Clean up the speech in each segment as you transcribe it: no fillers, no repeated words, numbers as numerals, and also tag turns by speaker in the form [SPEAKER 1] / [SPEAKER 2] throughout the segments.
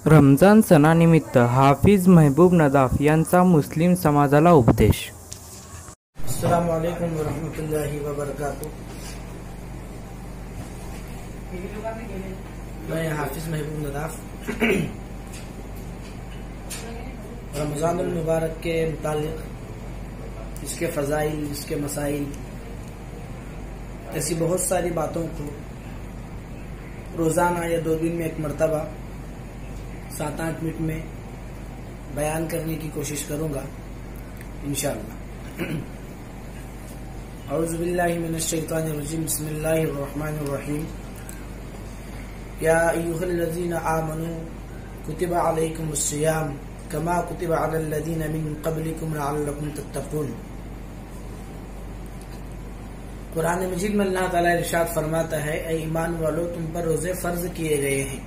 [SPEAKER 1] रमजान सणानिमित्त हाफिज महबूब नदाफ यांचा मुस्लिम समाजाला उपदेश।
[SPEAKER 2] अस्सलामु अलैकुम वरहमतुल्लाहि वबरकातुह। मैं हाफिज महबूब नदाफ रमजानुल मुबारक के मुतालिक, इसके फ़ज़ाइल, इसके मसाइल, ऐसी बहुत सारी बातों को रोज़ाना या 2 दिन में एक मरतबा 7-8 मिनट में बयान करने की कोशिश करूँगा इंशाअल्लाह। औज़ु बिल्लाहि मिनश शैतानिर रजीम, बिस्मिल्लाहिर रहमानिर रहीम। या अय्युहल्लज़ीना आमनू कुतिबा अलैकुमुस सियाम कमा कुतिबा अलल्लज़ीना मिन क़ब्लिकुम लअल्लकुम तत्तक़ून। कुरान मजीद में अल्लाह ताला इरशाद फरमाता है, ऐ ईमान वालों, तुम पर रोजे फर्ज किए गए हैं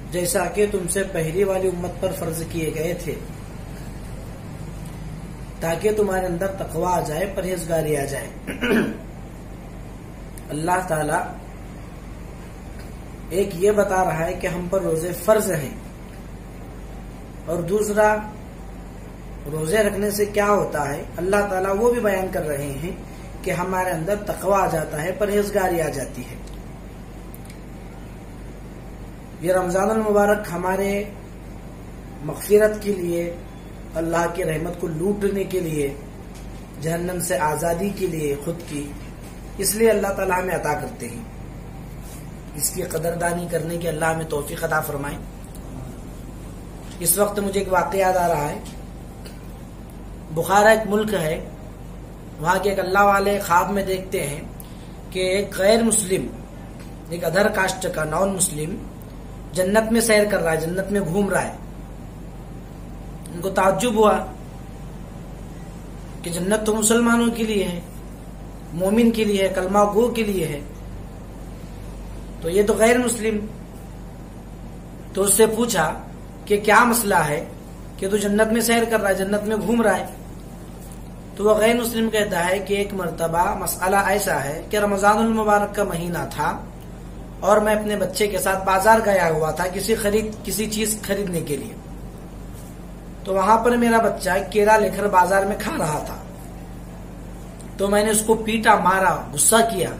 [SPEAKER 2] जैसा कि तुमसे पहली वाली उम्मत पर फर्ज किए गए थे, ताकि तुम्हारे अंदर तकवा आ जाए, परहेजगारी आ जाए। अल्लाह ताला एक ये बता रहा है कि हम पर रोजे फर्ज हैं, और दूसरा रोजे रखने से क्या होता है अल्लाह ताला वो भी बयान कर रहे हैं कि हमारे अंदर तकवा आ जाता है, परहेजगारी आ जाती है। ये रमजानुल मुबारक हमारे मग़फ़िरत के लिए, अल्लाह की रहमत को लूटने के लिए, जहन्नम से आज़ादी के लिए खुद की, इसलिए अल्लाह ताला हमें अता करते हैं। इसकी कदरदानी करने की अल्लाह हमें तौफीक अता फरमाए। इस वक्त मुझे एक वाक़या याद आ रहा है। बुखारा एक मुल्क है, वहां के एक अल्लाह वाले ख्वाब में देखते हैं कि एक गैर मुस्लिम, एक अदर कास्ट का नॉन मुस्लिम जन्नत में सैर कर रहा है, जन्नत में घूम रहा है। उनको ताज्जुब हुआ कि जन्नत तो मुसलमानों के लिए है, मोमिन के लिए है, कलमा गो के लिए है, तो ये तो गैर मुस्लिम। तो उससे पूछा कि क्या मसला है कि तू जन्नत में सैर कर रहा है, जन्नत में घूम रहा है। तो वह गैर मुस्लिम कहता है कि एक मर्तबा मसला ऐसा है कि रमजानुल मुबारक का महीना था और मैं अपने बच्चे के साथ बाजार गया हुआ था किसी चीज खरीदने के लिए। तो वहां पर मेरा बच्चा केला लेकर बाजार में खा रहा था, तो मैंने उसको पीटा, मारा, गुस्सा किया।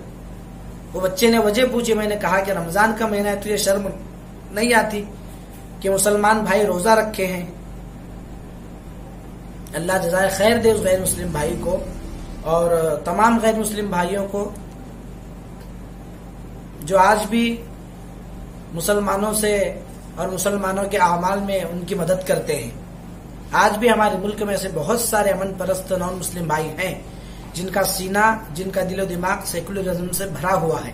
[SPEAKER 2] वो बच्चे ने वजह पूछी, मैंने कहा कि रमजान का महीना है, तुझे शर्म नहीं आती कि मुसलमान भाई रोजा रखे हैं। अल्लाह जज़ाए खैर दे उस गैर मुस्लिम भाई को और तमाम गैर मुस्लिम भाइयों को जो आज भी मुसलमानों से और मुसलमानों के अमाल में उनकी मदद करते हैं। आज भी हमारे मुल्क में ऐसे बहुत सारे अमन परस्त नॉन मुस्लिम भाई हैं जिनका सीना, जिनका दिलो दिमाग सेकुलरिज्म से भरा हुआ है।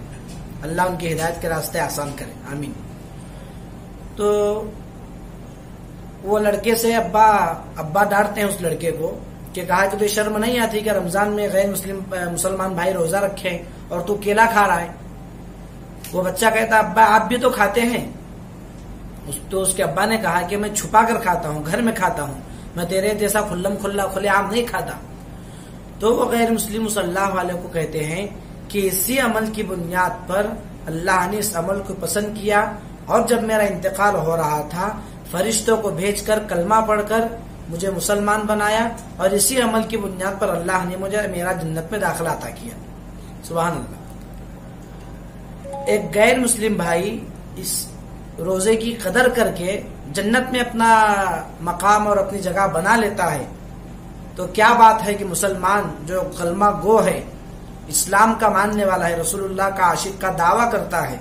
[SPEAKER 2] अल्लाह उनकी हिदायत के रास्ते आसान करे, आमीन। तो वो लड़के से अब्बा डांटते हैं उस लड़के को कि कहा कि तुझे शर्म नहीं आती कि रमजान में गैर मुसलमान भाई रोजा रखे और तू केला खा रहा है। वो बच्चा कहता, अब्बा आप भी तो खाते हैं। तो उसके अब्बा ने कहा कि मैं छुपा कर खाता हूँ, घर में खाता हूँ, मैं तेरे जैसा खुले आम नहीं खाता। तो वो गैर मुस्लिम उस अल्लाह वाले को कहते हैं कि इसी अमल की बुनियाद पर अल्लाह ने इस अमल को पसंद किया, और जब मेरा इंतकाल हो रहा था फरिश्तों को भेजकर कलमा पढ़कर मुझे मुसलमान बनाया, और इसी अमल की बुनियाद पर अल्लाह ने मुझे मेरा जन्नत में दाखिला अता किया। सुभान अल्लाह। एक गैर मुस्लिम भाई इस रोजे की कदर करके जन्नत में अपना मकाम और अपनी जगह बना लेता है, तो क्या बात है कि मुसलमान जो कलमा गो है, इस्लाम का मानने वाला है, रसूलुल्लाह का आशिक का दावा करता है,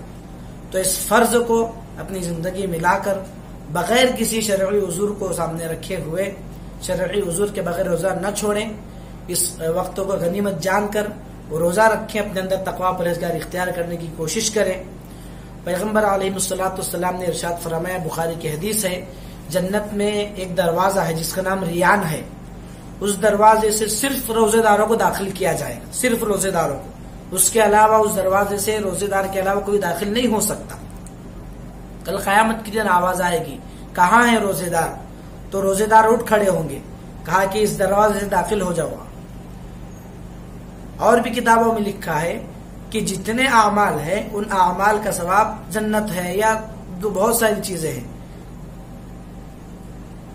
[SPEAKER 2] तो इस फर्ज को अपनी जिंदगी मिलाकर बगैर किसी शरई उज़ूर को सामने रखे हुए, शरई उज़ूर के बगैर रोजा न छोड़ें। इस वक्त को गनीमत जानकर वो रोजा रखें, अपने अंदर तकवा परहेजगार इख्तियार करने की कोशिश करें। पैगम्बर अलैहिस्सलाम ने इरशाद फरमाया, बुखारी की हदीस है, जन्नत में एक दरवाजा है जिसका नाम रियान है, उस दरवाजे से सिर्फ रोजेदारों को दाखिल किया जाएगा, सिर्फ रोजेदारों को। उसके अलावा उस दरवाजे से रोजेदार के अलावा कोई दाखिल नहीं हो सकता। कल क़यामत के दिन आवाज आएगी, कहाँ है रोजेदार? तो रोजेदार उठ खड़े होंगे, कहा कि इस दरवाजे से दाखिल हो जाओ। और भी किताबों में लिखा है कि जितने आमाल है उन आमाल का सवाब जन्नत है या بہت ساری چیزیں ہیں،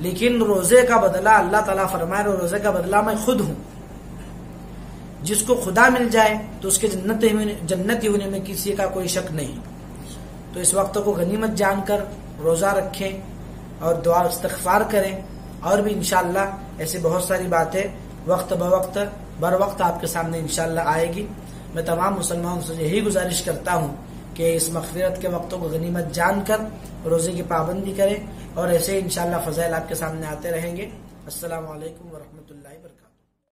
[SPEAKER 2] لیکن روزے کا بدلہ اللہ تعالیٰ فرمائے روزے کا بدلہ میں خود ہوں. جس کو خدا مل جائے تو اس کے جنتی ہونے میں کسی کا کوئی شک نہیں. تو اس وقت کو غنیمت جان کر روزہ رکھیں اور دعا استغفار کریں، اور بھی انشاءاللہ ایسی بہت ساری باتیں وقت بوقت بر وقت آپ کے سامنے انشاءاللہ آئے گی. میں تمام مسلمانوں سے یہی گزارش کرتا ہوں کہ اس مغفرت کے وقتوں کو غنیمت جان کر روزے کی پابندی کریں، اور ایسے انشاءاللہ فضائل آپ کے سامنے آتے رہیں گے. السلام علیکم ورحمۃ اللہ وبرکاتہ.